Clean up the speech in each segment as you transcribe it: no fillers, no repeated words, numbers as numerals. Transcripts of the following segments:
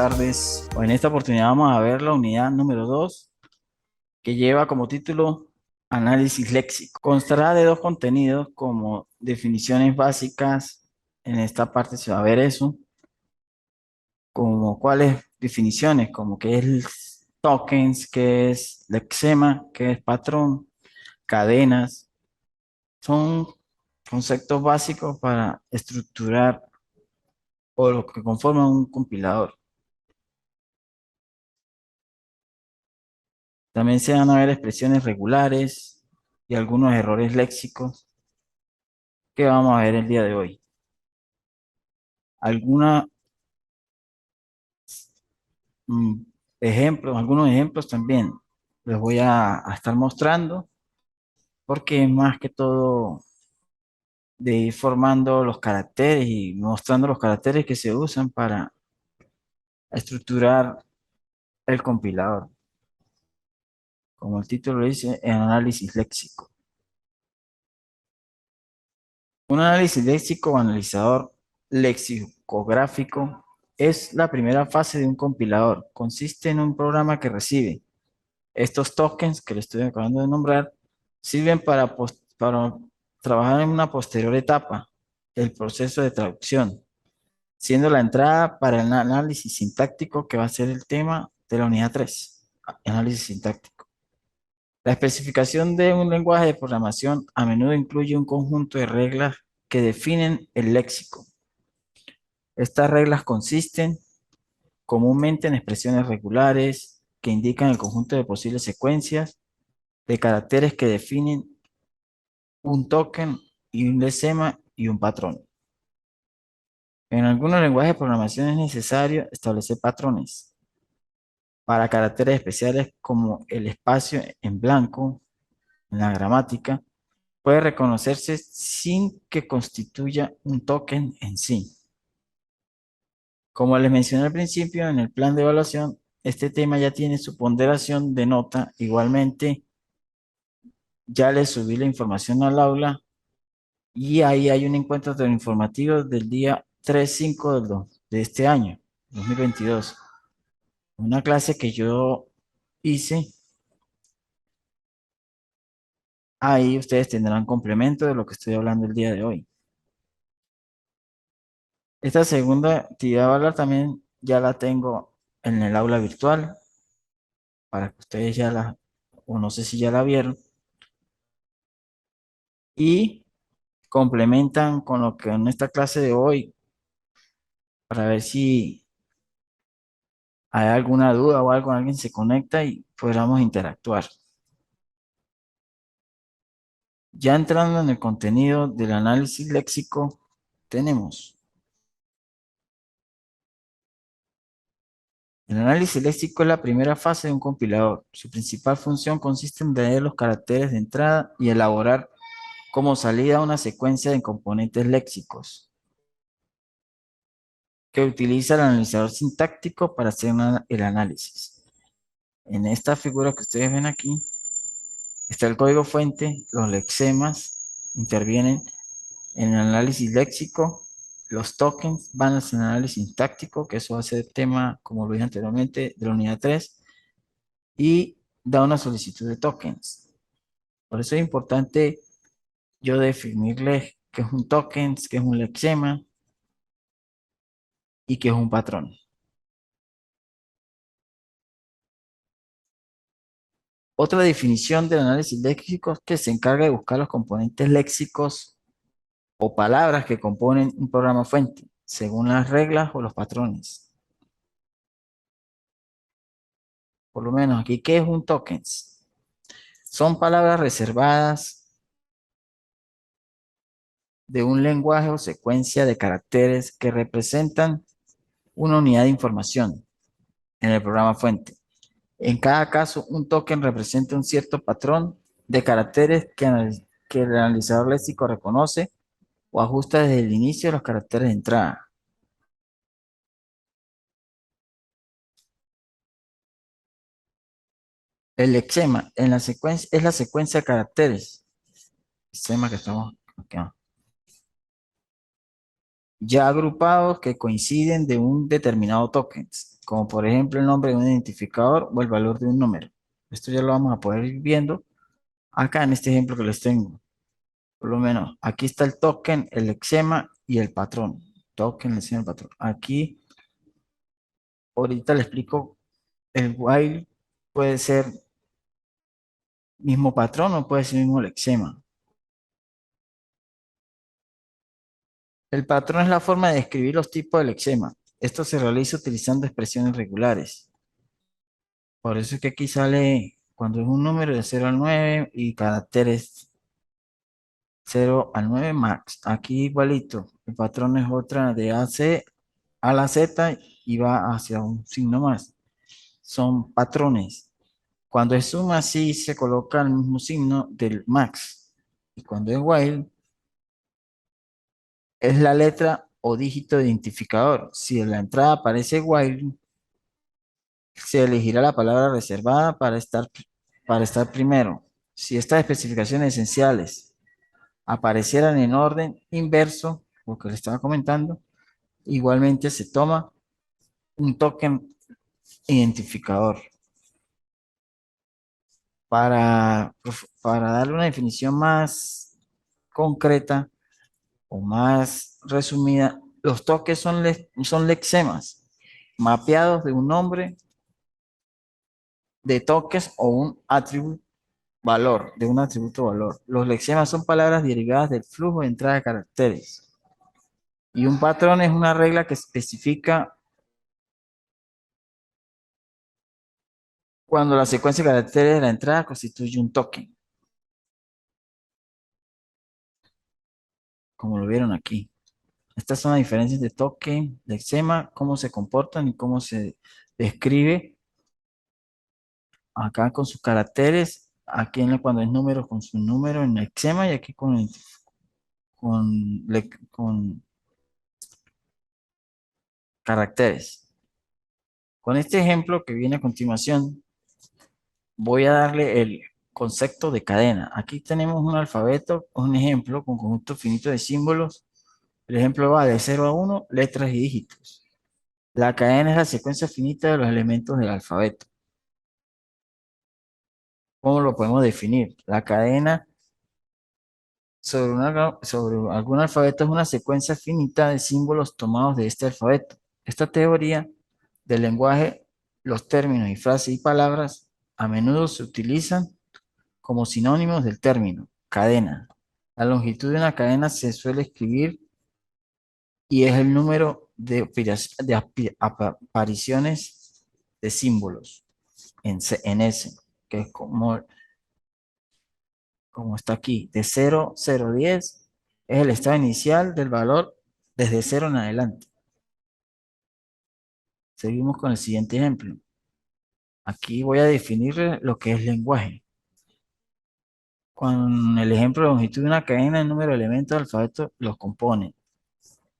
tardes. En esta oportunidad vamos a ver la unidad número 2 que lleva como título Análisis léxico. Constará de dos contenidos como definiciones básicas. En esta parte se va a ver eso, como cuáles definiciones, como qué es tokens, qué es lexema, qué es patrón, cadenas. Son conceptos básicos para estructurar o lo que conforma un compilador. También se van a ver expresiones regulares y algunos errores léxicos que vamos a ver el día de hoy. Algunos algunos ejemplos también les voy a estar mostrando porque es más que todo de ir formando los caracteres y mostrando los caracteres que se usan para estructurar el compilador. Como el título lo dice, el análisis léxico. Un análisis léxico o analizador lexicográfico es la primera fase de un compilador. Consiste en un programa que recibe estos tokens que le estoy acabando de nombrar, sirven para trabajar en una posterior etapa, el proceso de traducción, siendo la entrada para el análisis sintáctico que va a ser el tema de la unidad 3, análisis sintáctico. La especificación de un lenguaje de programación a menudo incluye un conjunto de reglas que definen el léxico. Estas reglas consisten comúnmente en expresiones regulares que indican el conjunto de posibles secuencias de caracteres que definen un token y un lexema y un patrón. En algunos lenguajes de programación es necesario establecer patrones para caracteres especiales como el espacio en blanco en la gramática. Puede reconocerse sin que constituya un token en sí. Como les mencioné al principio, en el plan de evaluación, este tema ya tiene su ponderación de nota. Igualmente, ya les subí la información al aula y ahí hay un encuentro informativo del día 3/5 de este año, 2022. Una clase que yo hice. Ahí ustedes tendrán complemento de lo que estoy hablando el día de hoy. Esta segunda actividad de hablar también ya la tengo en el aula virtual para que ustedes ya la, o no sé si ya la vieron, y complementan con lo que en esta clase de hoy para ver si hay alguna duda o algo, alguien se conecta y podamos interactuar. Ya entrando en el contenido del análisis léxico, tenemos el análisis léxico es la primera fase de un compilador. Su principal función consiste en leer los caracteres de entrada y elaborar como salida una secuencia de componentes léxicos que utiliza el analizador sintáctico para hacer el análisis. En esta figura que ustedes ven aquí está el código fuente, los lexemas intervienen en el análisis léxico, los tokens van al análisis sintáctico, que eso va a ser tema, como lo dije anteriormente, de la unidad 3, y da una solicitud de tokens. Por eso es importante yo definirles qué es un token, qué es un lexema y qué es un patrón. Otra definición del análisis léxico es que se encarga de buscar los componentes léxicos o palabras que componen un programa fuente, según las reglas o los patrones. Por lo menos aquí, ¿qué es un token? Son palabras reservadas de un lenguaje o secuencia de caracteres que representan una unidad de información en el programa fuente. En cada caso, un token representa un cierto patrón de caracteres que el analizador léxico reconoce o ajusta desde el inicio de los caracteres de entrada. El lexema en la secuencia es la secuencia de caracteres. Lexema que estamos acá. ya agrupados que coinciden de un determinado token, como por ejemplo el nombre de un identificador o el valor de un número. Esto ya lo vamos a poder ir viendo acá en este ejemplo que les tengo. Por lo menos, aquí está el token, el lexema y el patrón. Token, lexema, el patrón. Aquí, ahorita le explico, el while puede ser mismo patrón o puede ser mismo lexema. El patrón es la forma de describir los tipos de lexema. Esto se realiza utilizando expresiones regulares. Por eso es que aquí sale cuando es un número de 0 al 9 y caracteres 0 al 9 max. Aquí igualito. El patrón es otra de AC a la Z y va hacia un signo más. Son patrones. Cuando es suma, sí se coloca el mismo signo del max. Y cuando es while, es la letra o dígito identificador. Si en la entrada aparece while, se elegirá la palabra reservada para estar primero. Si estas especificaciones esenciales aparecieran en orden inverso, lo que le estaba comentando, igualmente se toma un token identificador. Para darle una definición más concreta o más resumida, los tokens son lexemas mapeados de un nombre de tokens o un atributo valor, de un atributo valor. Los lexemas son palabras derivadas del flujo de entrada de caracteres. Y un patrón es una regla que especifica cuando la secuencia de caracteres de la entrada constituye un token, como lo vieron aquí. Estas son las diferencias de token, lexema, cómo se comportan y cómo se describe acá con sus caracteres, aquí cuando es número con su número en lexema y aquí con caracteres. Con este ejemplo que viene a continuación, voy a darle el concepto de cadena. Aquí tenemos un alfabeto, un ejemplo con conjunto finito de símbolos. El ejemplo va de 0 a 1, letras y dígitos. La cadena es la secuencia finita de los elementos del alfabeto. ¿Cómo lo podemos definir? La cadena sobre algún alfabeto es una secuencia finita de símbolos tomados de este alfabeto. Esta teoría del lenguaje, los términos y frases y palabras a menudo se utilizan como sinónimos del término cadena. La longitud de una cadena se suele escribir y es el número de apariciones de símbolos en S, que es como está aquí, de 0, 0, 10, es el estado inicial del valor desde 0 en adelante. Seguimos con el siguiente ejemplo. Aquí voy a definir lo que es lenguaje. Con el ejemplo de longitud de una cadena, el número de elementos del alfabeto los compone.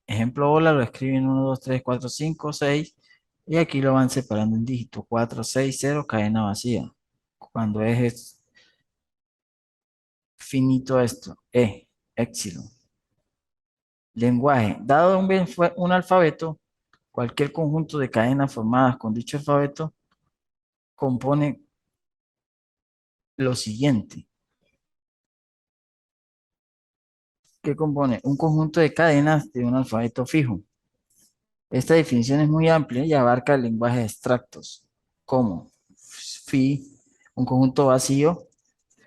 Ejemplo, hola, lo escriben 1, 2, 3, 4, 5, 6 y aquí lo van separando en dígitos 4, 6, 0, cadena vacía. Cuando es finito esto, epsilon. Lenguaje. Dado un alfabeto, cualquier conjunto de cadenas formadas con dicho alfabeto compone lo siguiente. ¿Qué compone? Un conjunto de cadenas de un alfabeto fijo. Esta definición es muy amplia y abarca lenguajes abstractos, como phi, un conjunto vacío.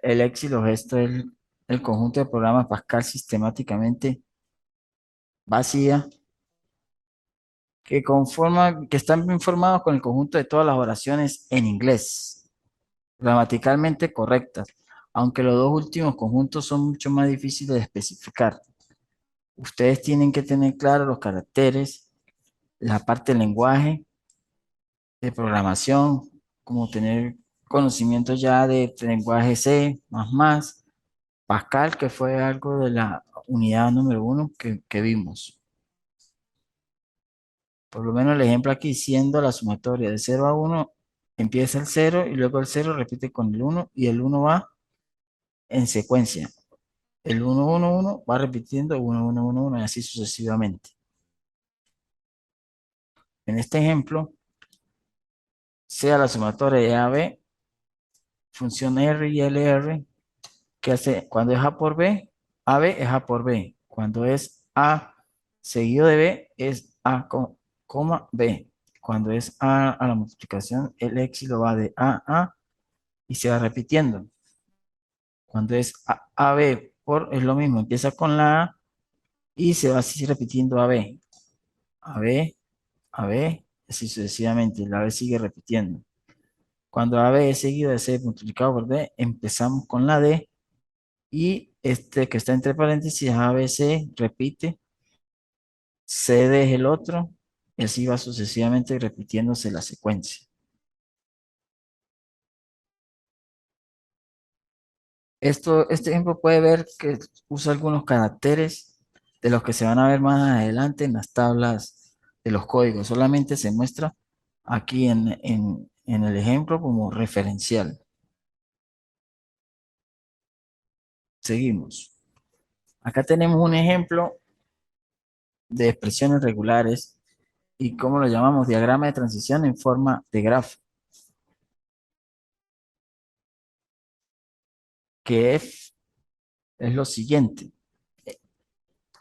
El éxito esto es el conjunto de programas Pascal sistemáticamente vacía que están bien formados con el conjunto de todas las oraciones en inglés, gramaticalmente correctas, aunque los dos últimos conjuntos son mucho más difíciles de especificar. Ustedes tienen que tener claro los caracteres, la parte del lenguaje, de programación, como tener conocimiento ya de lenguaje C, Pascal, que fue algo de la unidad número 1 que vimos. Por lo menos el ejemplo aquí, siendo la sumatoria de 0 a 1, empieza el 0 y luego el 0 repite con el 1 y el 1 va en secuencia. El 1, 1, 1 va repitiendo 1, 1, 1, 1 y así sucesivamente. en este ejemplo, sea la sumatoria de AB, función R y LR, que hace cuando es A por B, AB es A por B. Cuando es A seguido de B, es A, coma B. Cuando es A la multiplicación, el éxito va de A y se va repitiendo. Cuando es AB es lo mismo, empieza con la A y se va así repitiendo AB. AB, AB, así sucesivamente. La B sigue repitiendo. Cuando AB es seguido de C multiplicado por D, empezamos con la D y este que está entre paréntesis, ABC, repite, CD es el otro, y así va sucesivamente repitiéndose la secuencia. Este ejemplo puede ver que usa algunos caracteres de los que se van a ver más adelante en las tablas de los códigos. Solamente se muestra aquí en el ejemplo como referencial. Seguimos. Acá tenemos un ejemplo de expresiones regulares y cómo lo llamamos diagrama de transición en forma de grafo, que es lo siguiente.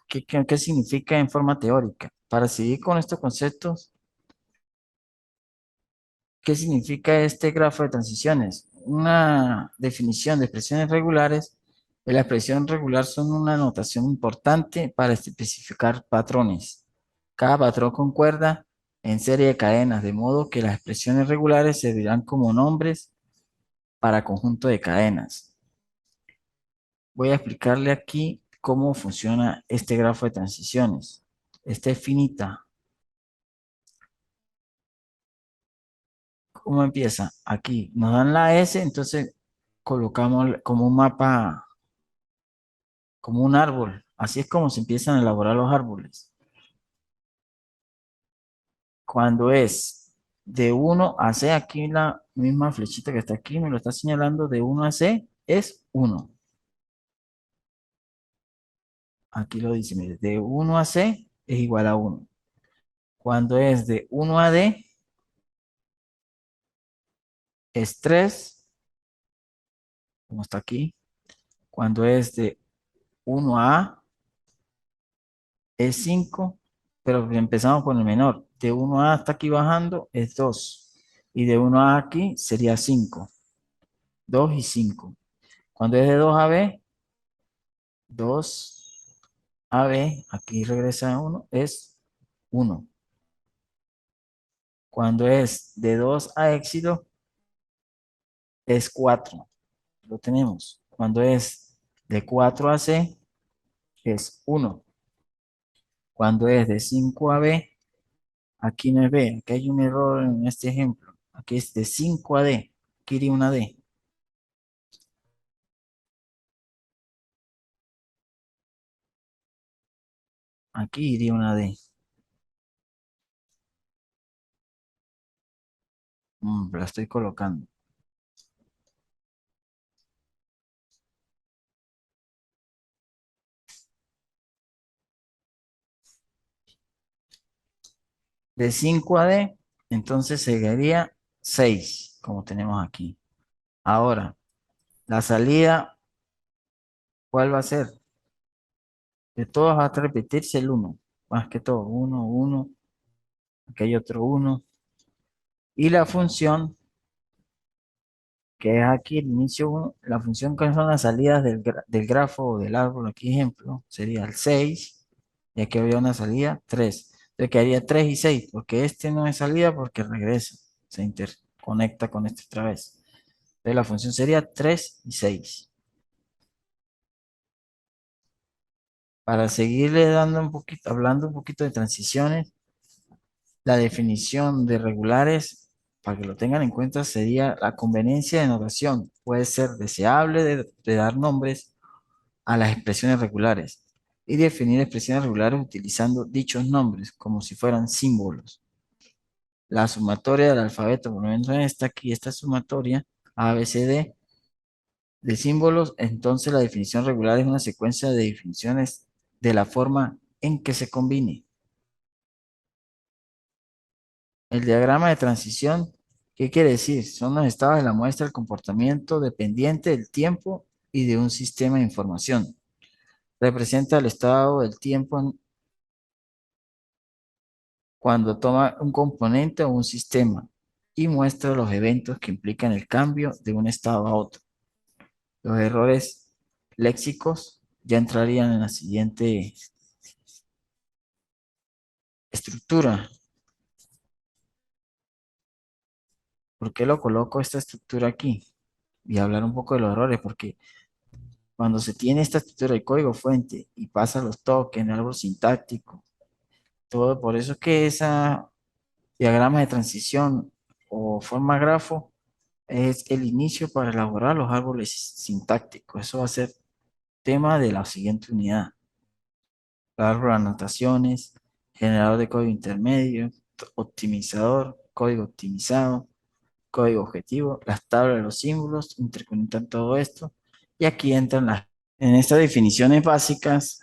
¿Qué significa en forma teórica? Para seguir con estos conceptos, ¿qué significa este grafo de transiciones? Una definición de expresiones regulares. La expresión regular son una notación importante para especificar patrones. Cada patrón concuerda en serie de cadenas, de modo que las expresiones regulares servirán como nombres para conjunto de cadenas. Voy a explicarle aquí cómo funciona este grafo de transiciones. Esta es finita. ¿Cómo empieza? Aquí nos dan la S, entonces colocamos como un mapa, como un árbol. Así es como se empiezan a elaborar los árboles. Cuando es de 1 a C, aquí la misma flechita que está aquí me lo está señalando, de 1 a C es 1. Aquí lo dice, mire, de 1 a C es igual a 1. Cuando es de 1 a D es 3, como está aquí. Cuando es de 1 a A es 5, pero empezamos con el menor. De 1 a hasta aquí bajando es 2. Y de 1 a aquí sería 5. 2 y 5. Cuando es de 2 a B, 2 a B, aquí regresa 1, es 1. Cuando es de 2 a éxito, es 4. Lo tenemos. Cuando es de 4 a C, es 1. Cuando es de 5 a B, aquí no es B, aquí hay un error en este ejemplo. Aquí es de 5 a D, aquí iría una D. Aquí iría una D. La estoy colocando. De 5 a D, entonces seguiría 6, como tenemos aquí. Ahora, la salida, ¿cuál va a ser? De todos va a repetirse el 1, más que todo, 1, 1, aquí hay otro 1. Y la función, que es aquí el inicio 1, la función que son las salidas del grafo o del árbol, aquí ejemplo, sería el 6, y aquí había una salida 3. Entonces quedaría 3 y 6, porque este no es salida porque regresa, se interconecta con este otra vez. Entonces la función sería 3 y 6. Para seguirle dando un poquito, hablando un poquito de transiciones, la definición de regulares, para que lo tengan en cuenta, sería la conveniencia de notación. Puede ser deseable de dar nombres a las expresiones regulares y definir expresiones regulares utilizando dichos nombres como si fueran símbolos. La sumatoria del alfabeto, por lo menos esta aquí, esta sumatoria A, B, C, D, de símbolos, entonces la definición regular es una secuencia de definiciones de la forma en que se combine. El diagrama de transición, ¿qué quiere decir? Son los estados de la muestra del comportamiento dependiente del tiempo y de un sistema de información. Representa el estado del tiempo cuando toma un componente o un sistema y muestra los eventos que implican el cambio de un estado a otro. Los errores léxicos ya entrarían en la siguiente estructura. ¿Por qué lo coloco esta estructura aquí? Y hablar un poco de los errores, porque cuando se tiene esta estructura de código fuente y pasa los tokens, árbol sintáctico, todo, por eso es que esa diagrama de transición o forma grafo es el inicio para elaborar los árboles sintácticos. Eso va a ser tema de la siguiente unidad. Árbol de anotaciones, generador de código intermedio, optimizador, código optimizado, código objetivo, las tablas de los símbolos, interconectan todo esto. Y aquí entran en estas definiciones básicas,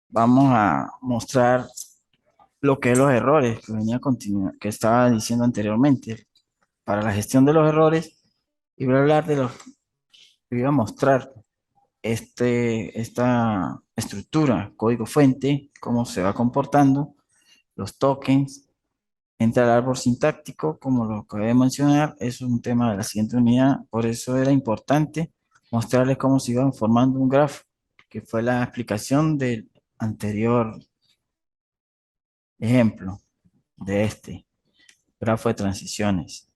vamos a mostrar lo que es los errores que que estaba diciendo anteriormente. Para la gestión de los errores, y voy a hablar de los, voy a mostrar esta estructura, código fuente, cómo se va comportando, los tokens, entra el árbol sintáctico, como lo acabé de mencionar, es un tema de la siguiente unidad, por eso era importante mostrarles cómo se iba formando un grafo, que fue la explicación del anterior ejemplo de este grafo de transiciones.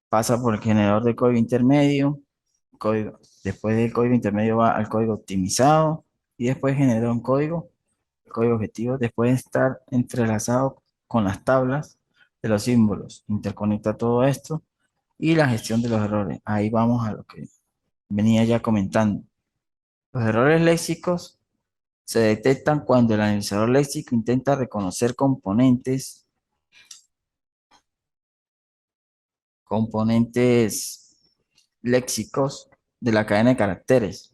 Pasa por el generador de código intermedio, código, después del código intermedio va al código optimizado y después genera un código, el código objetivo, después de estar entrelazado con las tablas de los símbolos. Interconecta todo esto y la gestión de los errores. Ahí vamos a lo que venía ya comentando. Los errores léxicos se detectan cuando el analizador léxico intenta reconocer componentes léxicos de la cadena de caracteres.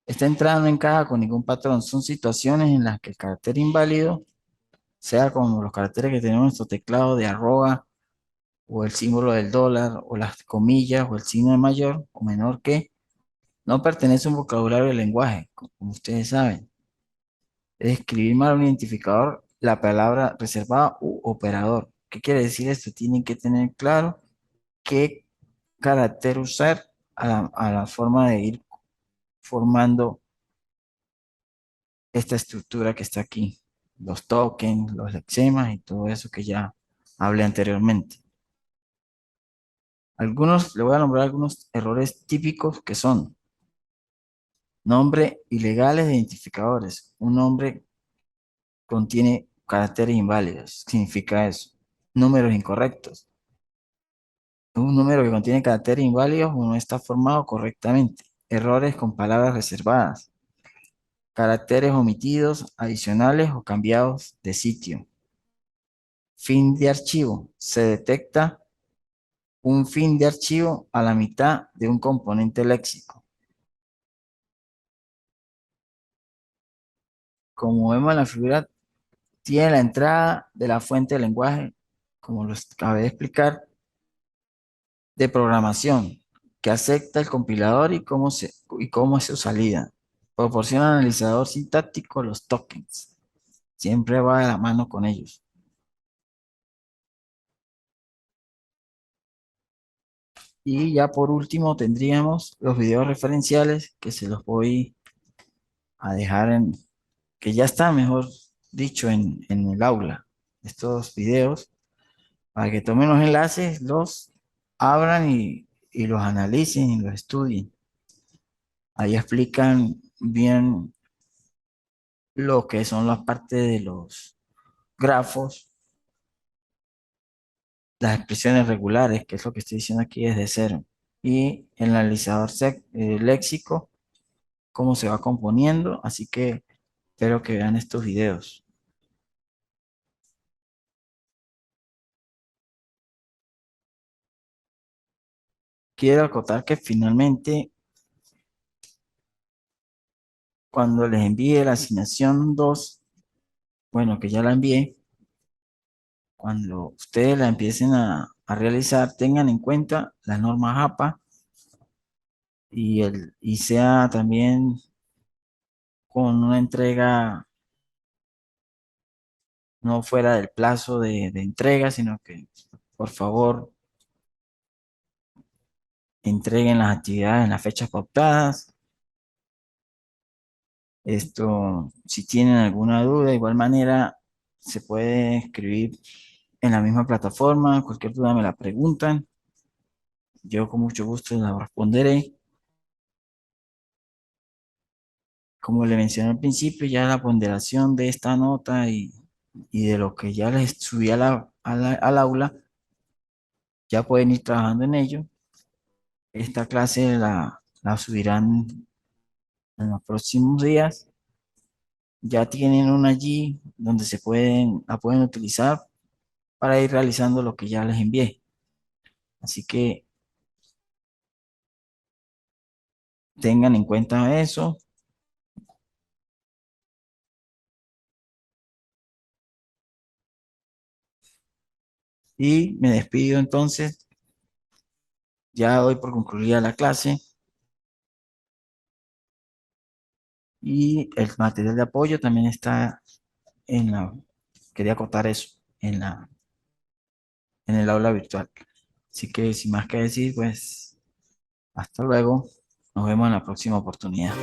Esta entrada no encaja con ningún patrón. Son situaciones en las que el carácter inválido, sea como los caracteres que tenemos en nuestro teclado de arroba, o el símbolo del dólar, o las comillas, o el signo de mayor o menor que, no pertenece a un vocabulario del lenguaje, como ustedes saben. Es escribir mal un identificador, la palabra reservada u operador. ¿Qué quiere decir esto? Tienen que tener claro qué carácter usar a la forma de ir formando esta estructura que está aquí, los tokens, los lexemas y todo eso que ya hablé anteriormente. Le voy a nombrar algunos errores típicos que son nombre ilegales de identificadores. Un nombre contiene caracteres inválidos, significa eso. Números incorrectos. Un número que contiene caracteres inválidos o no está formado correctamente. Errores con palabras reservadas. Caracteres omitidos, adicionales o cambiados de sitio. Fin de archivo. Se detecta un fin de archivo a la mitad de un componente léxico. Como vemos en la figura, tiene la entrada de la fuente de lenguaje, como lo acabé de explicar, de programación, que acepta el compilador y cómo es su salida. Proporciona al analizador sintáctico los tokens. Siempre va de la mano con ellos. Y ya por último tendríamos los videos referenciales que se los voy a dejar que ya está, mejor dicho, en el aula. Estos videos, para que tomen los enlaces, los abran y los analicen y los estudien. Ahí explican bien lo que son las partes de los grafos, las expresiones regulares, que es lo que estoy diciendo aquí desde cero, y el analizador léxico, cómo se va componiendo. Así que espero que vean estos videos. Quiero acotar que finalmente cuando les envíe la asignación 2, bueno, que ya la envié, cuando ustedes la empiecen a realizar, tengan en cuenta las normas APA y sea también con una entrega no fuera del plazo de entrega, sino que por favor entreguen las actividades en las fechas pautadas. Esto, si tienen alguna duda, de igual manera se puede escribir en la misma plataforma. Cualquier duda me la preguntan. Yo con mucho gusto la responderé. Como le mencioné al principio, ya la ponderación de esta nota y de lo que ya les subí al aula, ya pueden ir trabajando en ello. Esta clase la subirán en los próximos días. Ya tienen una allí donde la pueden utilizar para ir realizando lo que ya les envié. Así que tengan en cuenta eso y me despido entonces. Ya doy por concluida la clase y el material de apoyo también está en la, quería acotar eso, en el aula virtual. Así que sin más que decir, pues hasta luego. Nos vemos en la próxima oportunidad.